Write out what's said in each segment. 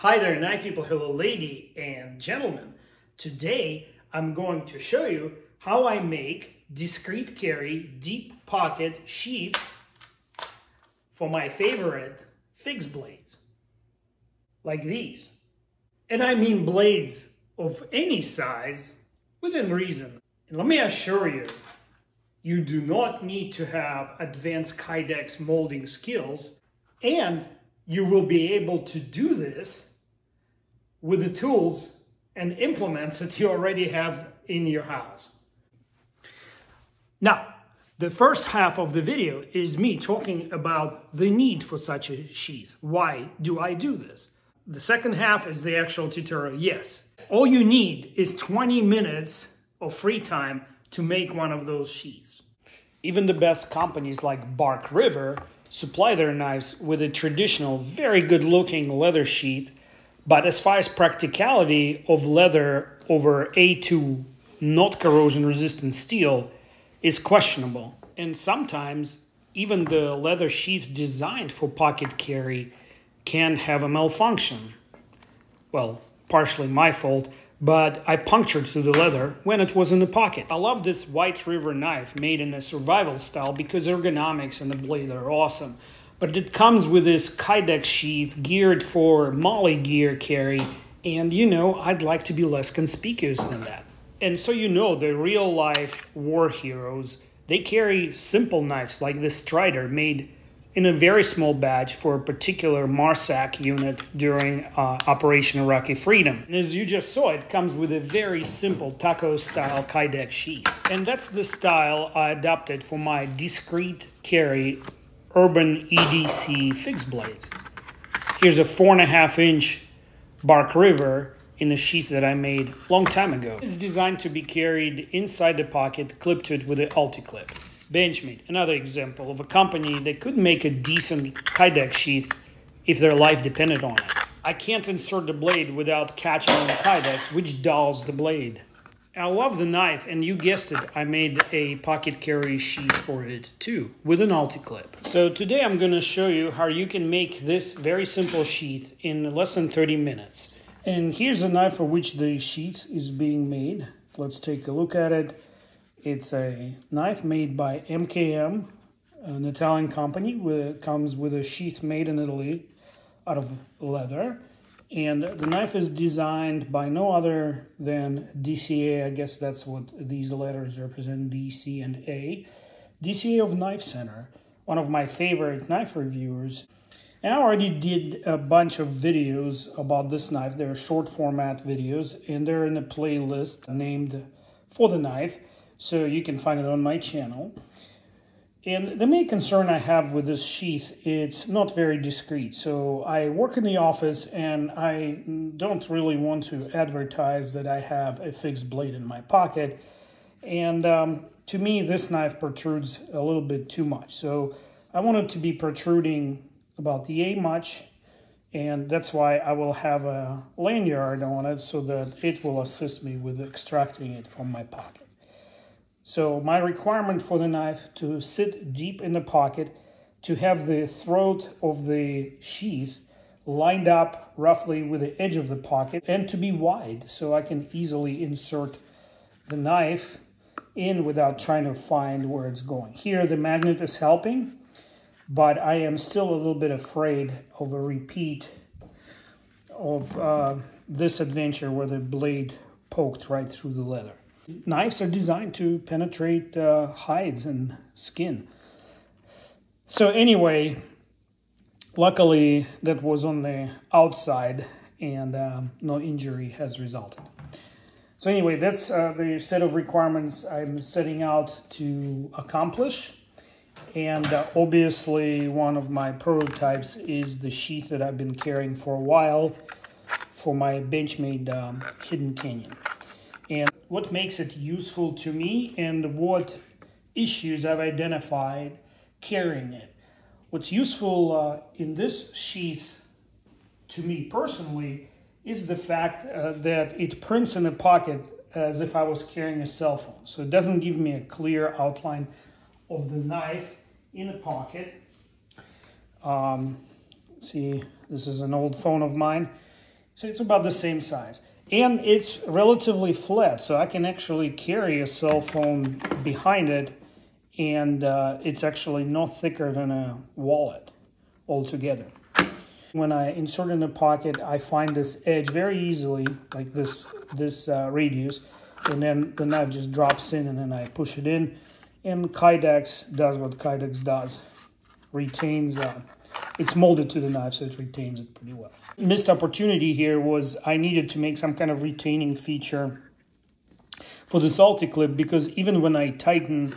Hi there, knife people, hello lady and gentlemen. Today I'm going to show you how I make discreet carry deep pocket sheaths for my favorite fixed blades, like these. And I mean blades of any size within reason. And let me assure you, you do not need to have advanced Kydex molding skills, and you will be able to do this with the tools and implements that you already have in your house. Now, the first half of the video is me talking about the need for such a sheath. Why do I do this? The second half is the actual tutorial. Yes, all you need is 20 minutes of free time to make one of those sheaths. Even the best companies like Bark River supply their knives with a traditional, very good looking leather sheath. But as far as practicality of leather over A2 not corrosion resistant steel is questionable. And sometimes even the leather sheaths designed for pocket carry can have a malfunction. Well, partially my fault, but I punctured through the leather when it was in the pocket. I love this White River knife made in a survival style because ergonomics and the blade are awesome. But it comes with this Kydex sheath geared for molly gear carry, and you know, I'd like to be less conspicuous than that. And so you know, the real life war heroes, they carry simple knives like this Strider made in a very small batch for a particular MARSAC unit during Operation Iraqi Freedom. And as you just saw, it comes with a very simple taco style Kydex sheath. And that's the style I adopted for my discreet carry Urban EDC fixed blades. Here's a 4.5-inch Bark River in a sheath that I made a long time ago. It's designed to be carried inside the pocket, clipped to it with an Ulti-clip. Benchmade, another example of a company that could make a decent Kydex sheath if their life depended on it. I can't insert the blade without catching on the Kydex, which dulls the blade. I love the knife, and you guessed it, I made a pocket carry sheath for it too, with an Ulti-clip. So today I'm going to show you how you can make this very simple sheath in less than 30 minutes. And here's the knife for which the sheath is being made. Let's take a look at it. It's a knife made by MKM, an Italian company. It comes with a sheath made in Italy out of leather. And the knife is designed by no other than DCA. I guess that's what these letters represent, DC and A. DCA of Knife Center, one of my favorite knife reviewers. And I already did a bunch of videos about this knife. They're short format videos, and they're in a playlist named For the Knife, so you can find it on my channel. And the main concern I have with this sheath, it's not very discreet. So I work in the office and I don't really want to advertise that I have a fixed blade in my pocket. And to me, this knife protrudes a little bit too much. So I want it to be protruding about the A much. And that's why I will have a lanyard on it so that it will assist me with extracting it from my pocket. So my requirement for the knife to sit deep in the pocket, to have the throat of the sheath lined up roughly with the edge of the pocket, and to be wide so I can easily insert the knife in without trying to find where it's going. Here the magnet is helping, but I am still a little bit afraid of a repeat of this adventure where the blade poked right through the leather. Knives are designed to penetrate hides and skin. So anyway, luckily that was on the outside and no injury has resulted. So anyway, that's the set of requirements I'm setting out to accomplish. And obviously one of my prototypes is the sheath that I've been carrying for a while for my Benchmade Hidden Canyon. And what makes it useful to me and what issues I've identified carrying it. What's useful in this sheath to me personally is the fact that it prints in the pocket as if I was carrying a cell phone. So it doesn't give me a clear outline of the knife in the pocket. See, this is an old phone of mine. So it's about the same size. And it's relatively flat, so I can actually carry a cell phone behind it, and it's actually not thicker than a wallet altogether. When I insert in the pocket, I find this edge very easily, like this radius, and then the knife just drops in, and then I push it in, and Kydex does what Kydex does, retains. It's molded to the knife, so it retains it pretty well. Missed opportunity here was I needed to make some kind of retaining feature for this Ulti-clip, because even when I tighten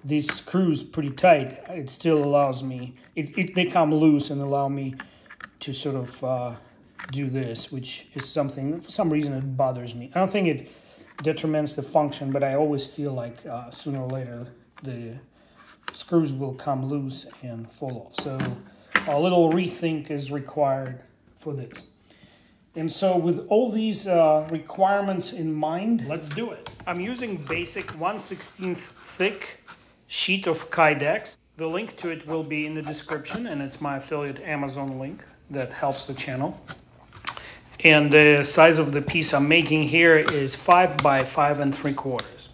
these screws pretty tight, it still allows me, they come loose and allow me to sort of do this, which is something, for some reason it bothers me. I don't think it detriments the function, but I always feel like sooner or later the screws will come loose and fall off. So a little rethink is required for this. And so with all these requirements in mind, let's do it. I'm using basic 1/16 thick sheet of Kydex. The link to it will be in the description, and it's my affiliate Amazon link that helps the channel. And the size of the piece I'm making here is 5 by 5 3/4.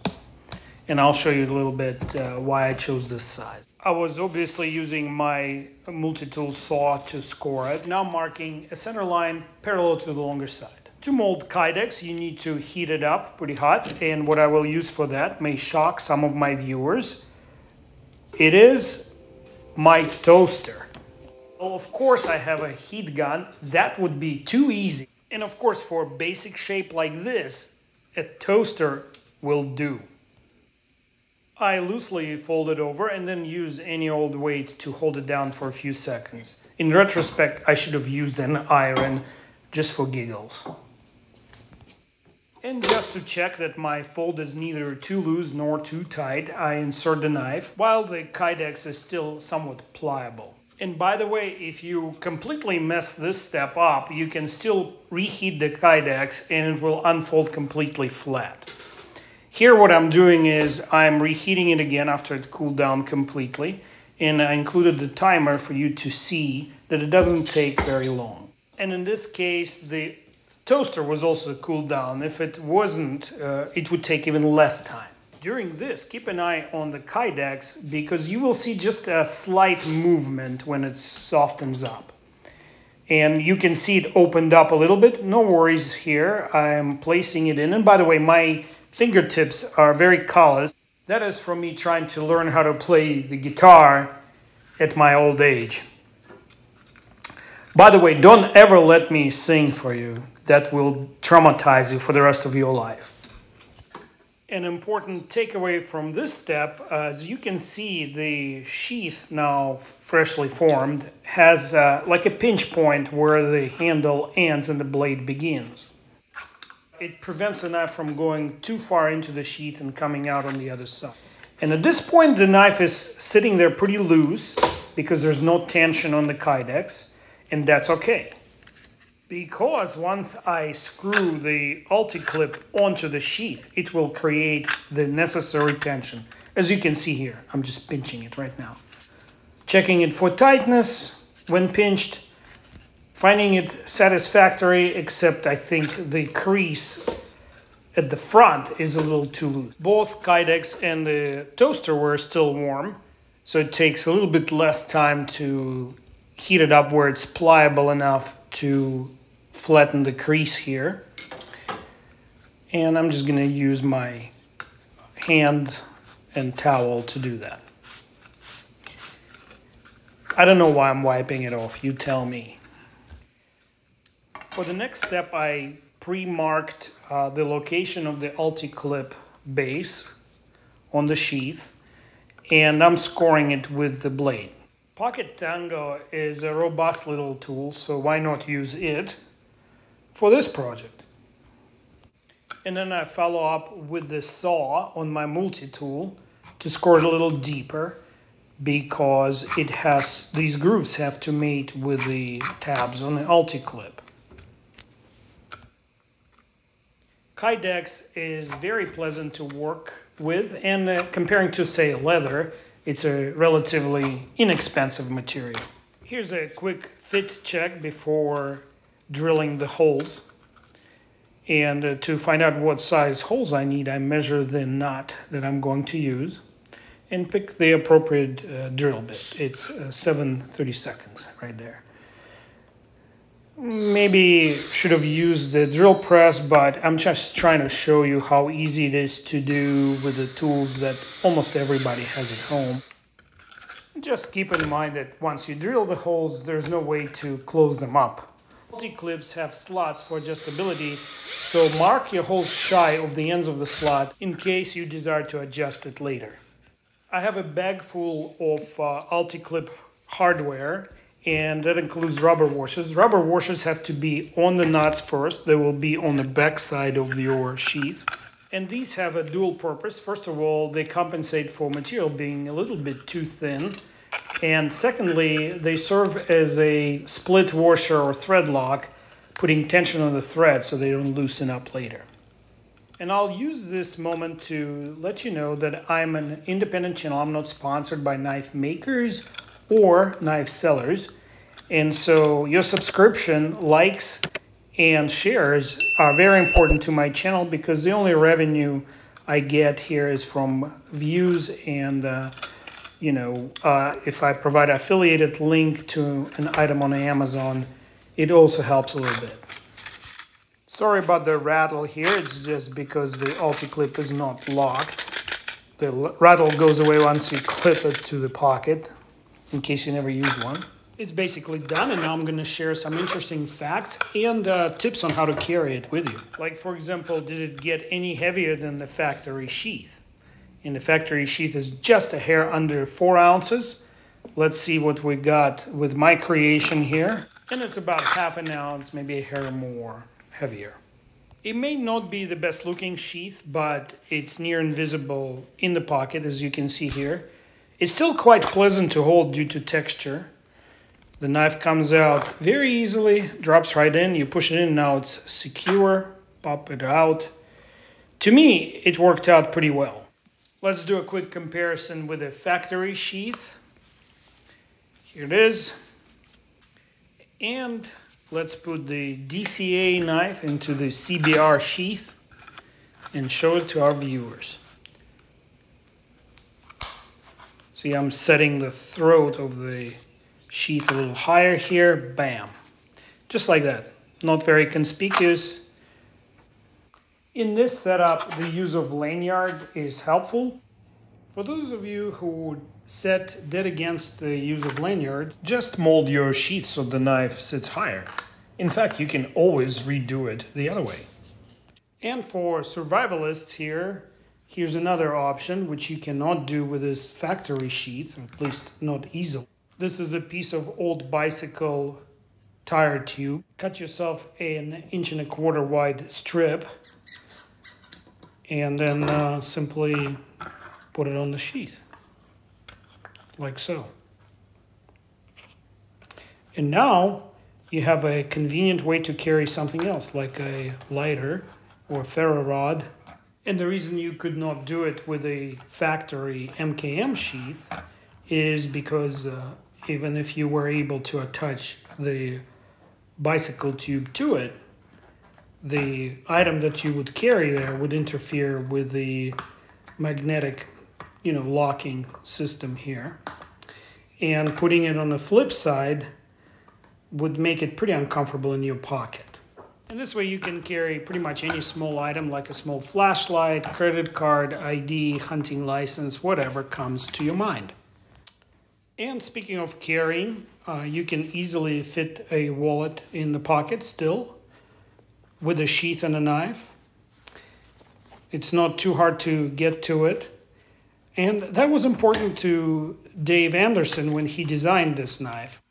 And I'll show you a little bit why I chose this size. I was obviously using my multi-tool saw to score it. Now marking a center line parallel to the longer side. To mold Kydex, you need to heat it up pretty hot, and what I will use for that may shock some of my viewers. It is my toaster. Well, of course I have a heat gun. That would be too easy. And of course, for a basic shape like this, a toaster will do. I loosely fold it over and then use any old weight to hold it down for a few seconds. In retrospect, I should have used an iron just for giggles. And just to check that my fold is neither too loose nor too tight, I insert the knife while the Kydex is still somewhat pliable. And by the way, if you completely mess this step up, you can still reheat the Kydex and it will unfold completely flat. Here what I'm doing is I'm reheating it again after it cooled down completely, and I included the timer for you to see that it doesn't take very long. And in this case, the toaster was also cooled down. If it wasn't, it would take even less time. During this, keep an eye on the Kydex, because you will see just a slight movement when it softens up. And you can see it opened up a little bit. No worries here. I'm placing it in. And by the way, my fingertips are very callous. That is from me trying to learn how to play the guitar at my old age. By the way, don't ever let me sing for you. That will traumatize you for the rest of your life. An important takeaway from this step, as you can see, the sheath, now freshly formed, has like a pinch point where the handle ends and the blade begins. It prevents the knife from going too far into the sheath and coming out on the other side. And at this point, the knife is sitting there pretty loose because there's no tension on the Kydex, and that's okay. Because once I screw the Ulti-clip onto the sheath, it will create the necessary tension. As you can see here, I'm just pinching it right now. Checking it for tightness when pinched. Finding it satisfactory, except I think the crease at the front is a little too loose. Both Kydex and the toaster were still warm, so it takes a little bit less time to heat it up where it's pliable enough to flatten the crease here. And I'm just going to use my hand and towel to do that. I don't know why I'm wiping it off, you tell me. For the next step, I pre-marked the location of the Ulti-clip base on the sheath, and I'm scoring it with the blade. Pocket Tango is a robust little tool, so why not use it for this project? And then I follow up with the saw on my multi-tool to score it a little deeper, because it has, these grooves have to mate with the tabs on the Ulti-clip. Kydex is very pleasant to work with, and comparing to, say, leather, it's a relatively inexpensive material. Here's a quick fit check before drilling the holes. And to find out what size holes I need, I measure the nut that I'm going to use and pick the appropriate drill bit. It's 7/32 right there. Maybe should have used the drill press, but I'm just trying to show you how easy it is to do with the tools that almost everybody has at home. Just keep in mind that once you drill the holes, there's no way to close them up. Multi-clips have slots for adjustability, so mark your holes shy of the ends of the slot in case you desire to adjust it later. I have a bag full of multi-clip hardware, and that includes rubber washers. Rubber washers have to be on the nuts first. They will be on the back side of your sheath. And these have a dual purpose. First of all, they compensate for material being a little bit too thin. And secondly, they serve as a split washer or thread lock, putting tension on the thread so they don't loosen up later. And I'll use this moment to let you know that I'm an independent channel. I'm not sponsored by knife makers or knife sellers. And so your subscription, likes, and shares are very important to my channel because the only revenue I get here is from views and if I provide an affiliated link to an item on Amazon, it also helps a little bit. Sorry about the rattle here, it's just because the multi-clip is not locked. The rattle goes away once you clip it to the pocket, in case you never used one. It's basically done, and now I'm going to share some interesting facts and tips on how to carry it with you. Like, for example, did it get any heavier than the factory sheath? And the factory sheath is just a hair under 4 ounces. Let's see what we got with my creation here. And it's about ½ an ounce, maybe a hair more heavier. It may not be the best looking sheath, but it's near invisible in the pocket, as you can see here. It's still quite pleasant to hold due to texture. The knife comes out very easily, drops right in. You push it in, now it's secure. Pop it out. To me, it worked out pretty well. Let's do a quick comparison with a factory sheath. Here it is. And let's put the DCA knife into the CBR sheath and show it to our viewers. See, I'm setting the throat of the sheath a little higher here. Bam. Just like that. Not very conspicuous. In this setup, the use of lanyard is helpful. For those of you who would set dead against the use of lanyard, just mold your sheath so the knife sits higher. In fact, you can always redo it the other way. And for survivalists here, here's another option which you cannot do with this factory sheath, or at least not easily. This is a piece of old bicycle tire tube. Cut yourself an 1¼ inch wide strip and then simply put it on the sheath, like so. And now you have a convenient way to carry something else, like a lighter or ferro rod. And the reason you could not do it with a factory MKM sheath is because even if you were able to attach the bicycle tube to it, the item that you would carry there would interfere with the magnetic, locking system here. And putting it on the flip side would make it pretty uncomfortable in your pocket. And this way you can carry pretty much any small item, like a small flashlight, credit card, ID, hunting license, whatever comes to your mind. And speaking of carrying, you can easily fit a wallet in the pocket still with a sheath and a knife. It's not too hard to get to it. And that was important to Dave Anderson when he designed this knife.